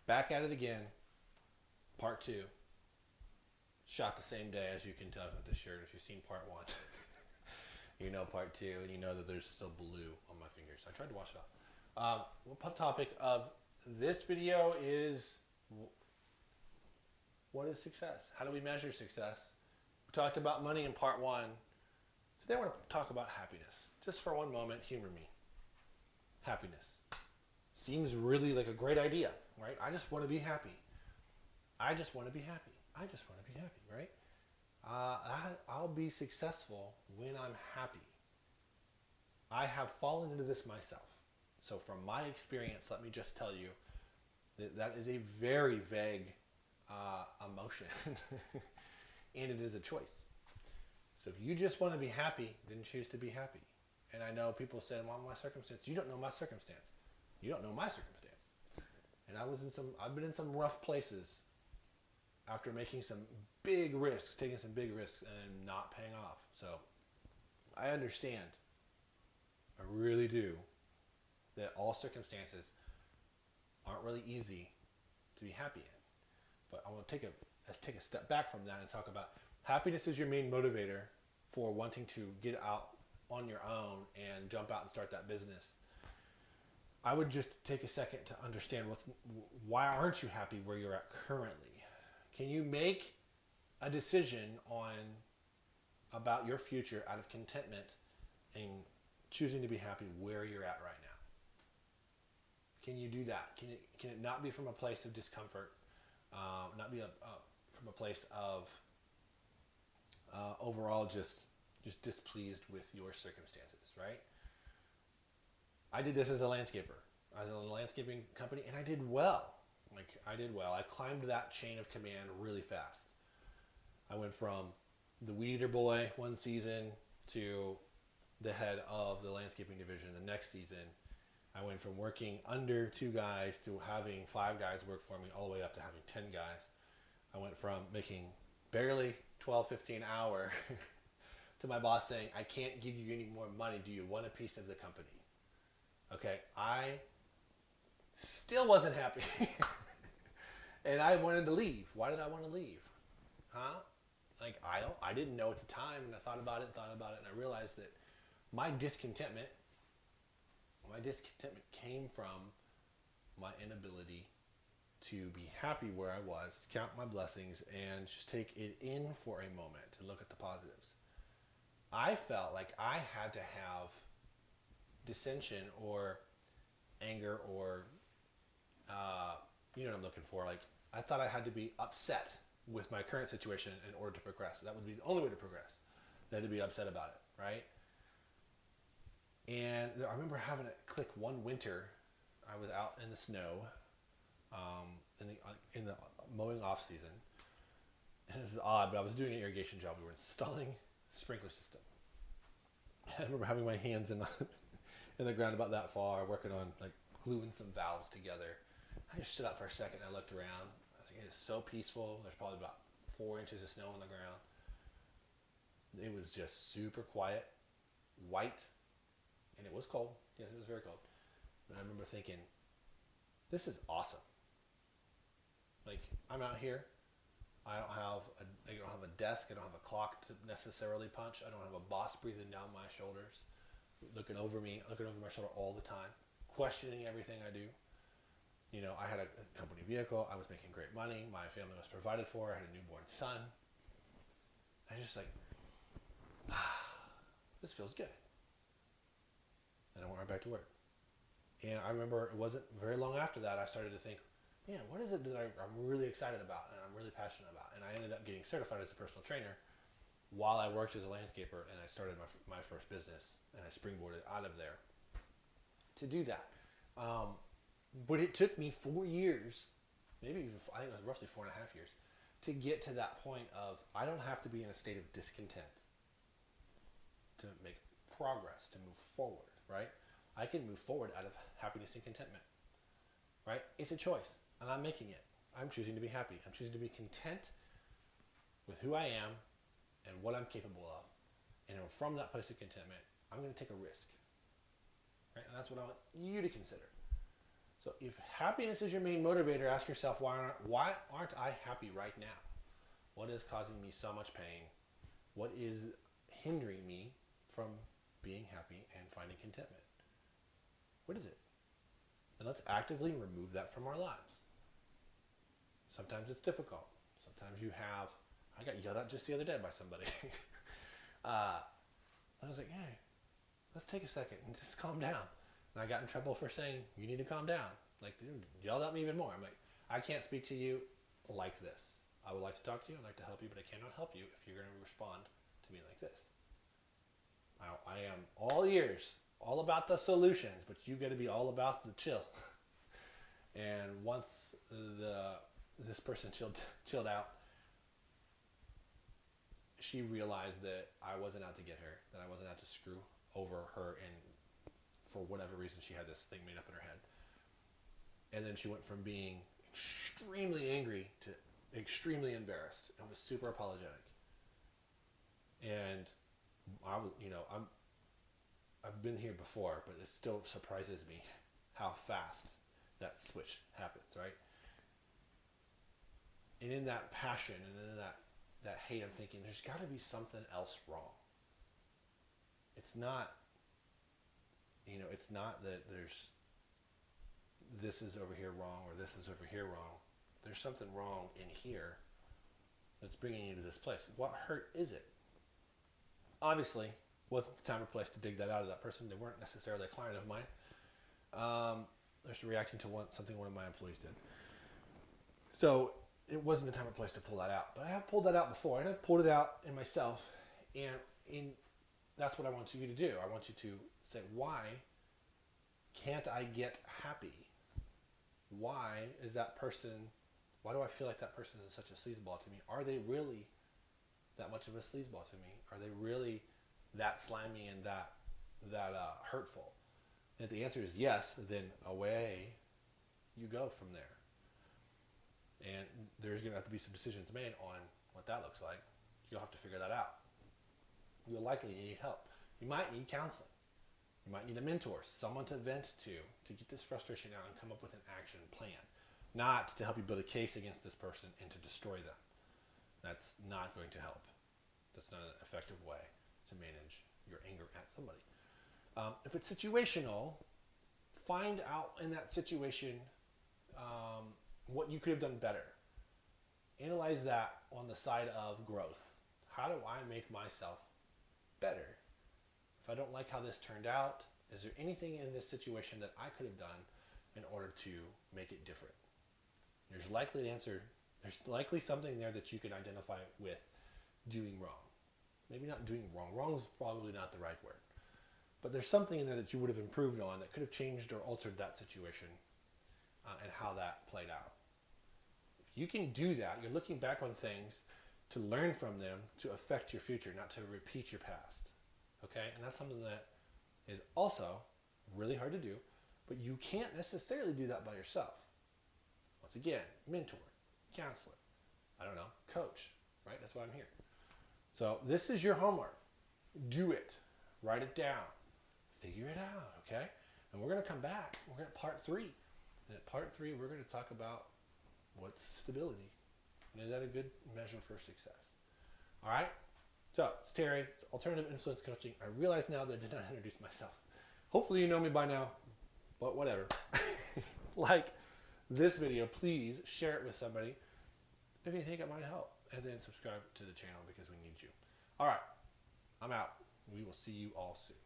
Back at it again, part two. Shot the same day, as you can tell with the shirt. If you've seen part one, you know part two, and you know that there's still blue on my fingers. I tried to wash it off. The topic of this video is what is success? How do we measure success? We talked about money in part one. Today I want to talk about happiness. Just for one moment, humor me. Happiness. Seems really like a great idea, right? I just want to be happy. I just want to be happy. I just want to be happy, right? I'll be successful when I'm happy. I have fallen into this myself. So from my experience, let me just tell you that is a very vague emotion. And it is a choice. So if you just want to be happy, then choose to be happy. And I know people say, well, my circumstance, you don't know my circumstance. You don't know my circumstance. And I've been in some rough places after making some big risks, taking some big risks and not paying off. So I understand, I really do, that all circumstances aren't really easy to be happy in. But I want to let's take a step back from that and talk about happiness is your main motivator for wanting to get out on your own and jump out and start that business. I would just take a second to understand why aren't you happy where you're at currently? Can you make a decision about your future out of contentment and choosing to be happy where you're at right now? Can you do that? Can it not be from a place of discomfort? Not be from a place of overall just displeased with your circumstances, right? I did this as a landscaper. I was in a landscaping company, and I did well. I climbed that chain of command really fast. I went from the weed eater boy one season to the head of the landscaping division the next season. I went from working under 2 guys to having 5 guys work for me, all the way up to having 10 guys. I went from making barely $12, $15 an hour to my boss saying, I can't give you any more money. Do you want a piece of the company? Okay, I still wasn't happy. And I wanted to leave. Why did I want to leave? Huh? I didn't know at the time, and I thought about it, and I realized that my discontentment came from my inability to be happy where I was, count my blessings, and just take it in for a moment to look at the positives. I felt like I had to have dissension or anger or you know what I'm looking for. Like, I thought I had to be upset with my current situation in order to progress. That would be the only way to progress. I had to be upset about it, right? And I remember having it click one winter. I was out in the snow in the mowing off season. And this is odd, but I was doing an irrigation job. We were installing a sprinkler system. I remember having my hands in the ground about that far, working on gluing some valves together. I just stood up for a second and I looked around. I was like, it is so peaceful. There's probably about 4 inches of snow on the ground. It was just super quiet, white, and it was cold. Yes, it was very cold. But I remember thinking, this is awesome. I'm out here. I don't have a desk. I don't have a clock to necessarily punch. I don't have a boss breathing down my shoulders, looking over my shoulder all the time, questioning everything I do. You know, I had a company vehicle. I was making great money. My family was provided for. I had a newborn son. I just this feels good. And I went right back to work. And I remember it wasn't very long after that I started to think, man, what is it that I'm really excited about and I'm really passionate about? And I ended up getting certified as a personal trainer while I worked as a landscaper, and I started my first business, and I springboarded out of there to do that. But it took me 4 years, I think it was roughly 4.5 years, to get to that point of I don't have to be in a state of discontent to make progress, to move forward, right? I can move forward out of happiness and contentment, right? It's a choice, and I'm making it. I'm choosing to be happy. I'm choosing to be content with who I am and what I'm capable of. And from that place of contentment, I'm going to take a risk, right? And that's what I want you to consider. So if happiness is your main motivator, ask yourself, why aren't I happy right now? What is causing me so much pain? What is hindering me from being happy and finding contentment? What is it? And let's actively remove that from our lives. Sometimes it's difficult. Sometimes I got yelled at just the other day by somebody. I was like, hey, let's take a second and just calm down. And I got in trouble for saying, you need to calm down. Like, dude, yelled at me even more. I'm like, I can't speak to you like this. I would like to talk to you. I'd like to help you, but I cannot help you if you're going to respond to me like this. I am all ears, all about the solutions, but you got to be all about the chill. And once this person chilled out, she realized that I wasn't out to get her, that I wasn't out to screw over her, and for whatever reason she had this thing made up in her head. And then she went from being extremely angry to extremely embarrassed and was super apologetic. And I've been here before, but it still surprises me how fast that switch happens, right? And in that passion and in that hate, I'm thinking there's got to be something else wrong. It's not that this is over here wrong or this is over here wrong. There's something wrong in here that's bringing you to this place. What hurt is it? Obviously, wasn't the time or place to dig that out of that person. They weren't necessarily a client of mine. They're just reacting to something one of my employees did. So it wasn't the time or place to pull that out. But I have pulled that out before, and I've pulled it out in myself. And that's what I want you to do. I want you to say, why can't I get happy? Why do I feel like that person is such a sleazeball to me? Are they really that much of a sleazeball to me? Are they really that slimy and that hurtful? And if the answer is yes, then away you go from there. And there's going to have to be some decisions made on what that looks like. You'll have to figure that out. You'll likely need help. You might need counseling. You might need a mentor, someone to vent to get this frustration out and come up with an action plan. Not to help you build a case against this person and to destroy them. That's not going to help. That's not an effective way to manage your anger at somebody. If it's situational, find out in that situation what you could have done better. Analyze that on the side of growth. How do I make myself better? If I don't like how this turned out, is there anything in this situation that I could have done in order to make it different? There's likely something there that you can identify with doing wrong. Maybe not doing wrong. Wrong is probably not the right word. But there's something in there that you would have improved on that could have changed or altered that situation and how that played out. If you can do that, you're looking back on things to learn from them to affect your future, not to repeat your past. Okay? And that's something that is also really hard to do, but you can't necessarily do that by yourself. Once again, mentor, counselor, coach, right? That's why I'm here. So this is your homework. Do it. Write it down. Figure it out, okay? And we're going to come back. We're going to part 3. And at part 3, we're going to talk about what's stability. And is that a good measure for success? All right? So it's Terry. It's Alternative Influence Coaching. I realize now that I did not introduce myself. Hopefully you know me by now, but whatever. Like this video, please share it with somebody if you think it might help. And then subscribe to the channel because we need you. All right. I'm out. We will see you all soon.